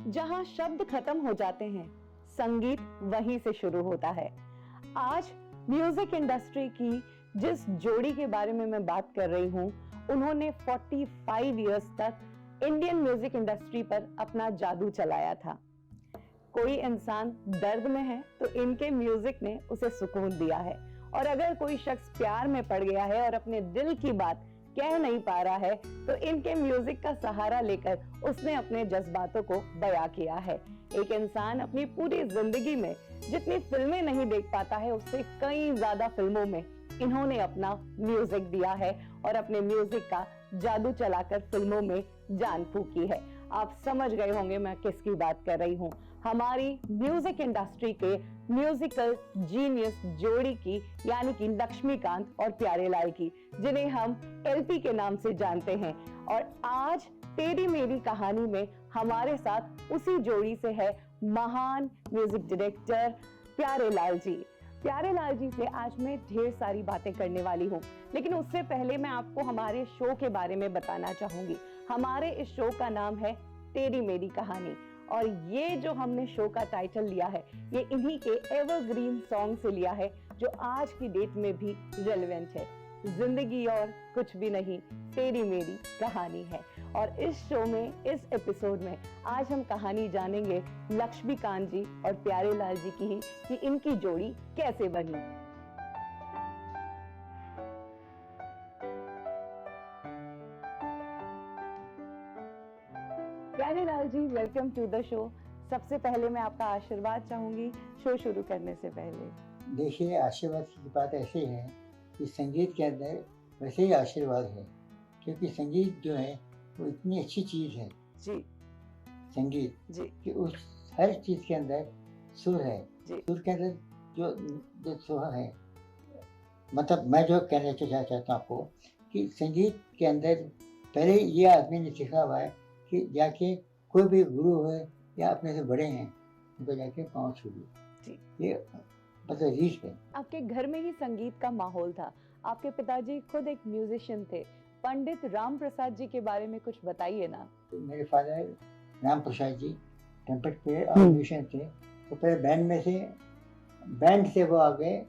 जहां शब्द खत्म हो जाते हैं, संगीत वहीं से शुरू होता है। आज म्यूजिक इंडस्ट्री की जिस जोड़ी के बारे में मैं बात कर रही हूं, उन्होंने 45 इयर्स तक इंडियन म्यूजिक इंडस्ट्री पर अपना जादू चलाया था। कोई इंसान दर्द में है तो इनके म्यूजिक ने उसे सुकून दिया है, और अगर कोई शख्स प्यार में पड़ गया है और अपने दिल की बात कह नहीं पा रहा है तो इनके म्यूजिक का सहारा लेकर उसने अपने जज्बातों को बयां किया है। एक इंसान अपनी पूरी जिंदगी में जितनी फिल्में नहीं देख पाता है, उससे कई ज्यादा फिल्मों में इन्होंने अपना म्यूजिक दिया है और अपने म्यूजिक का जादू चलाकर फिल्मों में जान फूकी है। आप समझ गए होंगे मैं किसकी बात कर रही हूँ। हमारी म्यूजिक इंडस्ट्री के म्यूजिकल जीनियस जोड़ी की, यानी कि लक्ष्मीकांत और प्यारेलाल की, जिन्हें हम एलपी के नाम से जानते हैं। और आज तेरी मेरी कहानी में हमारे साथ उसी जोड़ी से है महान म्यूजिक डायरेक्टर प्यारेलाल जी। प्यारेलाल जी से आज मैं ढेर सारी बातें करने वाली हूँ, लेकिन उससे पहले मैं आपको हमारे शो के बारे में बताना चाहूंगी। हमारे इस शो का नाम है तेरी मेरी कहानी, और ये जो हमने शो का टाइटल लिया है, ये इन्हीं के एवरग्रीन सॉन्ग से लिया है, जो आज की डेट में भी रेलेवेंट है। जिंदगी और कुछ भी नहीं, तेरी मेरी कहानी है। और इस शो में, इस एपिसोड में आज हम कहानी जानेंगे लक्ष्मीकांत जी और प्यारेलाल जी की ही, कि इनकी जोड़ी कैसे बनी। प्यारेलाल जी, वेलकम टू द शो। सबसे पहले मैं आपका आशीर्वाद चाहूंगी शो शुरू करने से पहले। देखिए, आशीर्वाद की बात ऐसी है कि संगीत के अंदर वैसे ही आशीर्वाद है, क्योंकि संगीत जो है वो इतनी अच्छी चीज़ है जी संगीत जी कि उस हर चीज़ के अंदर सुर है। जी सुर के अंदर जो जो सुर है, मतलब मैं जो कहना चाहता हूँ आपको कि संगीत के अंदर पहले ये आदमी ने सीखा हुआ है कि जाके कोई भी गुरु है या अपने से बड़े हैं, उनको जाके पाँव छू लो। जी। ये मतलब रीच है। आपके घर में ही संगीत का माहौल था। आपके पिताजी खुद एक म्यूजिशियन थे। पंडित राम प्रसाद जी के बारे में कुछ बताइए ना। तो मेरे father Ram Prasad ji trumpet player और म्यूजिशियन थे। तो पहले बैंड से वो आ गए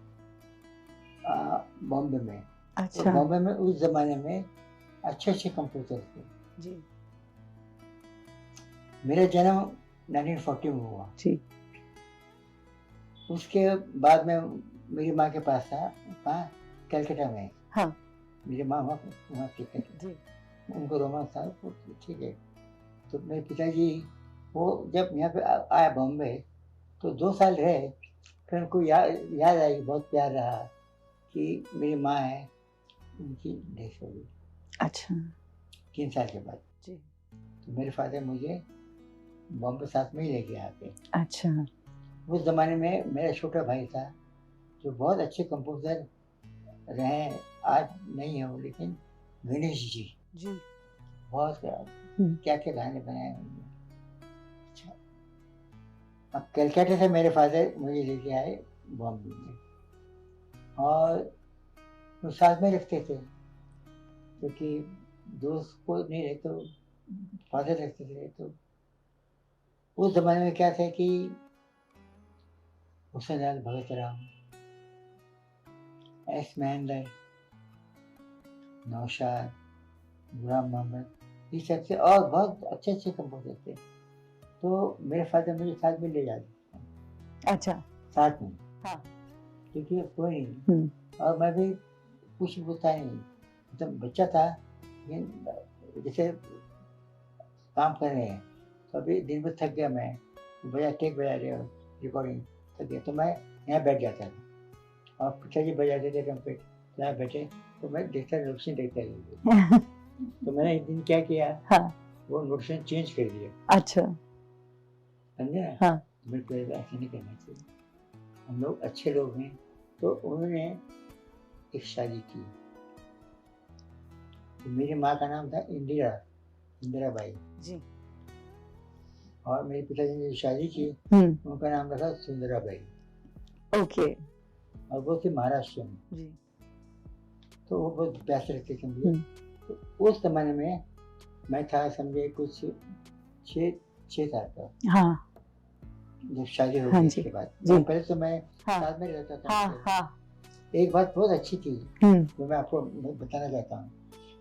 बॉम्बे में। अच्छा। तो बॉम्बे में उस जमाने में अच्छे अच्छे कंपोजर थे जी मेरा जन्म 1940 में हुआ जी। उसके बाद में मेरी माँ के पास था, कहाँ, कलकत्ता में। हाँ। मेरी माँ वहाँ थी जी। उनको रोमांस था, तो ठीक है। तो मेरे पिताजी वो जब यहाँ पे आया बॉम्बे, तो 2 साल रहे। फिर उनको याद आई, बहुत प्यार रहा कि मेरी माँ है, उनकी डेथ हो गई। अच्छा। 3 साल के बाद। जी। तो मेरे फादर मुझे बॉम्बे साथ में ही लेके आते। अच्छा। उस ज़माने में मेरा छोटा भाई था जो बहुत अच्छे कंपोज़र रहे, आज नहीं है वो, लेकिन गणेश जी बहुत क्या क्या गाने बनाए उन्होंने। अच्छा, अब कलकत्ता से मेरे फादर मुझे लेके आए बॉम्बे में, और वो साथ में रखते थे, क्योंकि दोस्त को नहीं रहे तो फादर रखते थे। तो उस ज़माने में क्या था कि हुसैन भगत राम, एस महेंद्र, नौशाद, गुलाम मोहम्मद, ये सबसे और बहुत अच्छे अच्छे कंपोजर थे। तो मेरे फादर मुझे साथ में ले जाते। अच्छा। साथ में। हाँ। क्योंकि कोई नहीं, और मैं भी कुछ बोलता नहीं, जब बच्चा था, लेकिन जैसे काम कर रहे हैं तो अभी दिन भर थक गया मैं, टेक बजा रहे हो, रिकॉर्डिंग, थक गया तो मैं यहाँ बैठ जाता था और पिताजी बजाते थे ट्रम्पेट, यहाँ बैठे तो मैं देखता नोटेशन देखता रहता। तो मैंने एक दिन क्या किया, हाँ। वो नोटेशन चेंज कर दिया। अच्छा। समझे? हाँ। मेरे को ऐसा नहीं करना चाहिए, हम लोग अच्छे लोग हैं। तो उन्होंने एक शादी की, तो मेरी माँ का नाम था इंदिरा बाई जी। और मेरे पिताजी ने शादी की, उनका नाम रखा सुंदरा बाई। ओके। और वो थी महाराष्ट्र में जी। तो वो बहुत प्यास रखते थे मुझे। तो उस जमाने में मैं था समझे कुछ 6 6 साल का, हाँ जब शादी हो हाँ गई जी इसके बाद। जी पहले तो मैं हाँ साथ में रहता था हाँ उनके। हाँ एक बात बहुत अच्छी थी जो मैं आपको बताना चाहता हूँ।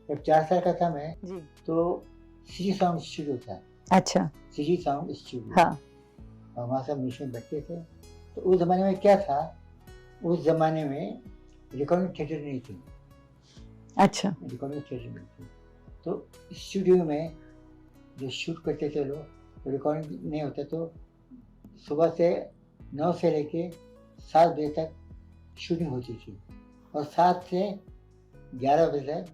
जब 4 साल का था मैं, जी तो सिटी साउंड स्टूडियो था, अच्छा सिटी साउंड स्टूडियो, हाँ और वहाँ सब म्यूजिशियन बैठते थे। तो उस ज़माने में क्या था, उस ज़माने में रिकॉर्डिंग थिएटर नहीं थी, अच्छा रिकॉर्डिंग थिएटर नहीं थी। तो स्टूडियो में जो शूट करते थे लोग, तो रिकॉर्डिंग नहीं होता, तो सुबह से 9 से लेके 7 बजे तक शूटिंग होती थी, और 7 से 11 बजे तक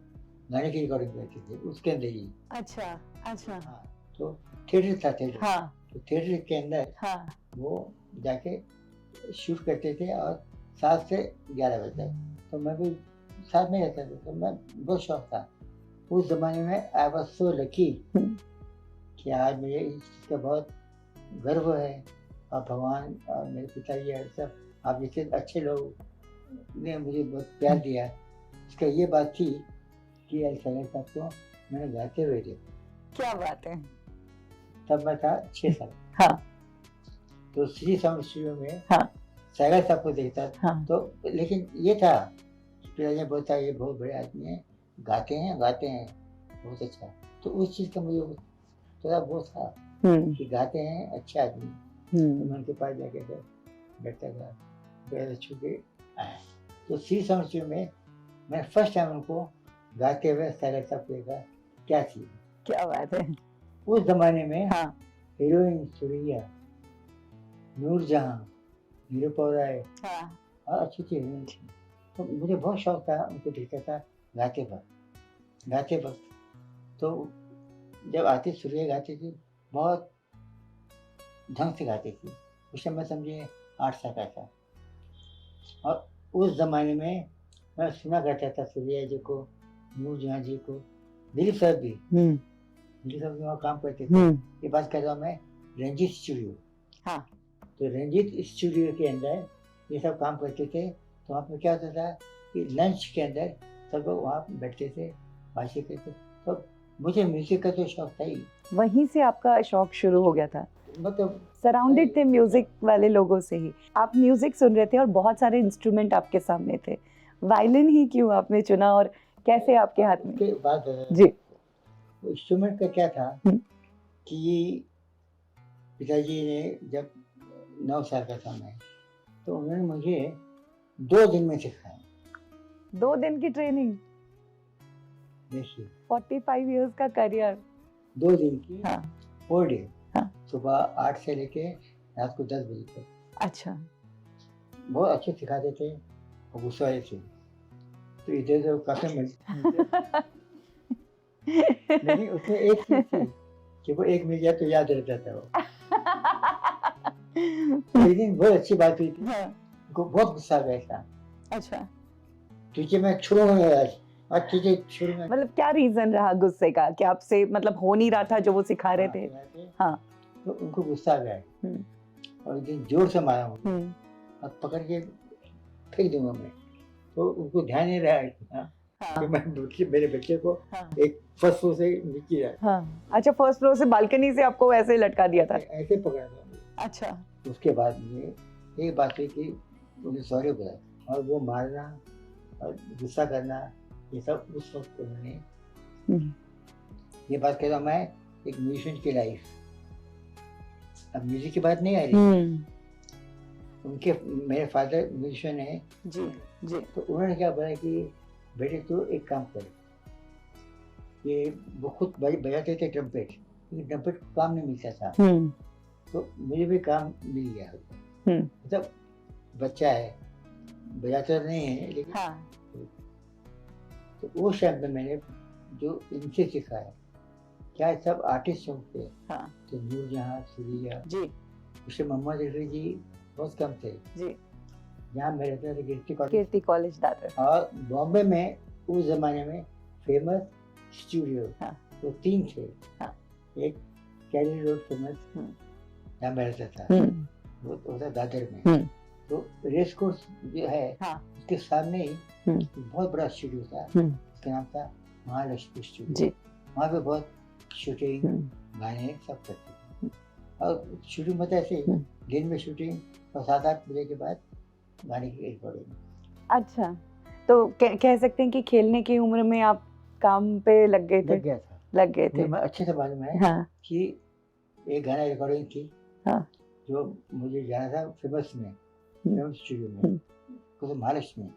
गाने की रिकॉर्डिंग करते थे उसके अंदर ही। अच्छा अच्छा हाँ, तो थिएटर था, थिएटर। हाँ तो थिएटर के अंदर हाँ वो जाके शूट करते थे, और 7 से 11 बजे तक तो मैं भी साथ में रहता था। तो मैं बहुत शौक था उस ज़माने में। आई वाज सो लकी कि आज मुझे इस चीज़ का बहुत गर्व है, और भगवान और मेरे पिताजी और सब आप जैसे अच्छे लोग ने मुझे बहुत प्यार दिया। इसका ये बात थी कि एल सागर साहब को मैंने गाते हुए देखा, क्या बात है तब मैं था 6 साल। हाँ तो श्री साउंड स्टूडियो में हाँ सागर साहब को देखता हाँ तो, लेकिन ये था पिताजी बोलता ये बहुत बड़े आदमी हैं, गाते हैं बहुत अच्छा। तो उस चीज़ का मुझे थोड़ा वो था कि गाते हैं, अच्छे आदमी। तो मैं उनके पास जाके बैठता था, पैर छू के आया। तो श्री साउंड स्टूडियो में मैं फर्स्ट टाइम उनको गाते हुए सागर साहब को देखा। क्या चीज़, क्या बात है उस ज़माने में हाँ हीरोइन सुरैया, नूरजहां, निरूपा राय, हाँ और अच्छी अच्छी हीरोइन थी। तो मुझे बहुत शौक था उनको देखता था गाते वक्त। तो जब आती सुरैया गाती थी, बहुत ढंग से गाती थी। उस समय मैं समझिए 8 साल का था, और उस ज़माने में मैं सुना करता था सुरैया जी को, नूरजहां जी को, दिलीप साहब भी, दिलीप साहब भी वहाँ काम करते थे। ये बात कर रहा हूँ मैं रंजीत स्टूडियो। हाँ तो रंजीत स्टूडियो के अंदर ये सब काम करते थे। तो वहाँ पर क्या होता था कि लंच के अंदर सब लोग वहाँ बैठते थे, बातचीत करते। तो मुझे म्यूजिक का तो शौक था ही, वहीं से आपका शौक शुरू हो गया था। मतलब सराउंडेड थे म्यूजिक वाले लोगों से ही, आप म्यूजिक सुन रहे थे और बहुत सारे इंस्ट्रूमेंट आपके सामने थे, वायलिन ही क्यों आपने चुना और कैसे आपके हाथ में? के बाद जी इंस्ट्रूमेंट का क्या था कि पिताजी ने जब 9 साल का था मैं, तो उन्होंने मुझे 2 दिन में सिखाया। 2 दिन की ट्रेनिंग, देखिए 45 इयर्स का करियर। 2 दिन की, हाँ 4 डे, हाँ सुबह 8 से लेके रात को 10 बजे तक। अच्छा बहुत अच्छे सिखाते थे और गुस्सा वाले थे। तो इधर उधर काफी मिलते, लेकिन उसमें एक चीज थी कि वो एक मिल गया तो याद रहता था वो। एक दिन बहुत अच्छी बात हुई थी, हाँ, उनको बहुत गुस्सा आ गया था। अच्छा तुझे मैं छोड़ूंगा आज तुझे छोड़ूंगा। मतलब क्या रीजन रहा गुस्से का कि आपसे मतलब हो नहीं रहा था जो वो सिखा रहे थे? हाँ तो उनको गुस्सा आ गया और एक दिन जोर से मारा और पकड़ के फेंक दूंगा मैं। तो उनको ध्यान नहीं रहा कि मैं मेरे बच्चे को एक फर्स्ट फ्लोर से नीचे रहा। अच्छा, फर्स्ट फ्लोर से बालकनी से आपको ऐसे लटका दिया था? ऐसे पकड़ा था। अच्छा, उसके बाद में एक बात हुई कि उन्हें सॉरी बोला, और वो मारना और गुस्सा करना ये सब उस वक्त उन्होंने। ये बात कह रहा हूँ मैं एक म्यूजिशियन की लाइफ। अब म्यूजिक की बात नहीं आ रही। उनके मेरे फादर म्यूजिशियन है जी जी। तो उन्होंने क्या बोला कि बेटे तू एक काम कर, ये वो खुद बजाते थे ट्रम्पेट, लेकिन ट्रम्पेट को काम नहीं मिलता था। तो मुझे भी काम मिल गया। मतलब बच्चा है, बजाता नहीं है लेकिन तो वो टाइम पे मैंने जो इनसे सीखा है, क्या सब आर्टिस्ट होते तो नूरजहां, सुरैया जी, उससे मोहम्मद रफी जी बहुत कम थे जी। यहाँ मैं रहता था कीर्ति कॉलेज दादर, और बॉम्बे में उस जमाने में फेमस स्टूडियो तो 3 थे। एक कैरी रोड फेमस जहाँ मैं रहता था, वो होता दादर में। तो रेस कोर्स जो है उसके सामने ही बहुत बड़ा स्टूडियो था, उसका नाम था महालक्ष्मी स्टूडियो। वहाँ पे बहुत शूटिंग गाने सब करते थे। और शूटिंग मतलब ऐसे दिन में शूटिंग और 7-8 बजे के बाद गाने की रिकॉर्डिंग। अच्छा, तो कह सकते हैं कि खेलने की उम्र में आप काम पे लग गए थे? लग गया था। लग गए थे। मुझे अच्छे से मालूम है हाँ। कि एक गाना रिकॉर्डिंग थी, हाँ। जो मुझे जाना था फेमस में, फेमस स्टूडियो में, तो महाराष्ट्र में।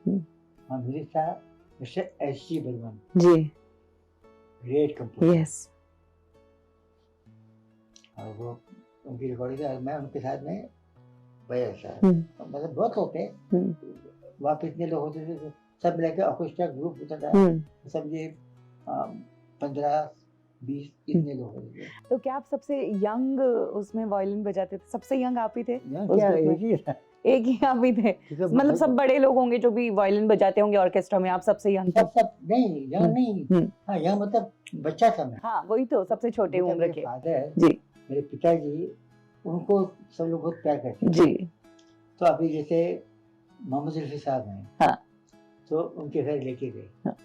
वहाँ म्यूजिक था mister S G. Burman ji. Great composer. Yes. और वो उनकी रिकॉर्डिंग थी और मैं उनके साथ में बजा था। मतलब बहुत लोग थे, वहाँ पे इतने लोग होते थे, तो सब मिला के ऑर्केस्ट्रा ग्रुप होता था, सब ये 15-20 इतने लोग होते थे। तो क्या आप सबसे यंग उसमें वायलिन बजाते थे? सबसे यंग आप ही थे? क्या एक ही था? एक ही आप ही थे? मतलब सब बड़े लोग होंगे जो भी वायलिन बजाते होंगे ऑर्केस्ट्रा में, आप सबसे यंग थे? सब नहीं, यंग नहीं। हाँ, यंग मतलब बच्चा था मैं। हाँ, वही तो, सबसे छोटे उम्र के। फादर जी, मेरे पिताजी, उनको सब लोग बहुत प्यार करते जी। तो अभी जैसे मोहम्मद रफी साहब हैं, हाँ। तो उनके घर लेके गए। हाँ।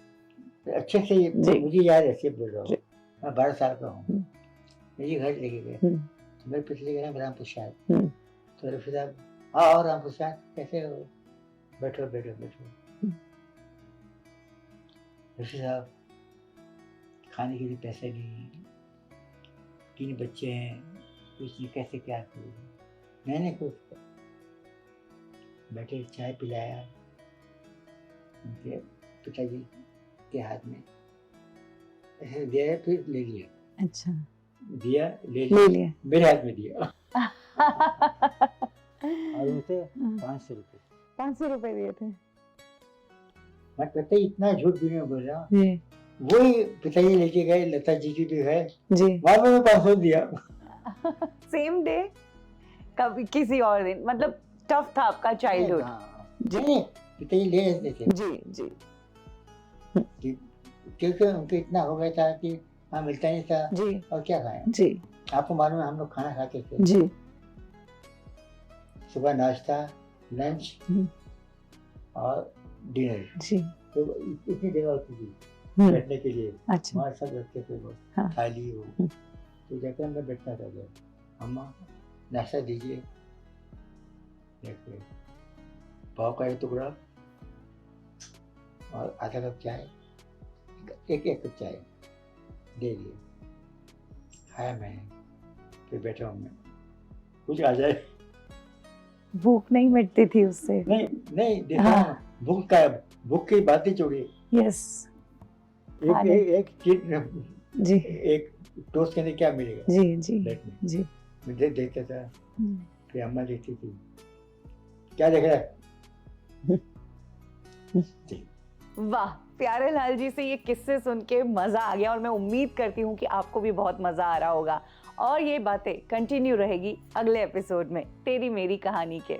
तो अच्छे से मुझे याद है, ऐसे बोल रहा हूँ, मैं 12 साल का हूँ, मेरे घर लेके गए। तो मेरे पिछले का नाम राम प्रसाद। तो रफी साहब, हाँ राम प्रसाद कैसे हो, बैठो बैठो बैठो। रफी साहब, खाने के लिए पैसे नहीं, 3 बच्चे हैं, कुछ नहीं, कैसे क्या करूँ? मैंने कुछ बैठे, चाय पिलाया उनके पिताजी के हाथ में, ऐसे दिया, फिर ले लिया। अच्छा। दिया, ले लिया, मेरे हाथ में दिया। और उनसे 500 रुपए। 500 रुपए दिए थे? मैं कहते इतना झूठ भी नहीं बोल रहा। वही पिताजी लेके गए लता जी की भी है जी, वहां में 500 दिया। Same day? कभी किसी और दिन? मतलब टफ था आपका चाइल्डहुड? जी, पिताजी ले लेते थे। जी जी। क्योंकि उनको इतना हो गया था कि हाँ मिलता नहीं था जी, और क्या खाएं जी। आपको मालूम है हम लोग खाना खाते थे जी, सुबह नाश्ता, लंच और डिनर जी। तो इतनी जगह होती थी बैठने के लिए। अच्छा। वहाँ सब रखते थे वो थाली हो, तो जाकर मैं बैठना था। अम्मा नाश्ता दीजिए, पाव का 1 टुकड़ा और आधा कप चाय, एक कप चाय दे दिए, खाया मैंने, फिर बैठा हूँ मैं, कुछ आ जाए। भूख नहीं मिटती थी उससे? नहीं देखा, भूख की बात ही छोड़िए। यस। एक जी, एक टोस्ट के अंदर क्या मिलेगा जी जी जी। मैं देखता था, फिर अम्मा देखती थी, क्या देख रहा है जी। वाह, प्यारे लाल जी से ये किस्से सुन के मजा आ गया और मैं उम्मीद करती हूँ कि आपको भी बहुत मजा आ रहा होगा और ये बातें कंटिन्यू रहेगी अगले एपिसोड में तेरी मेरी कहानी के।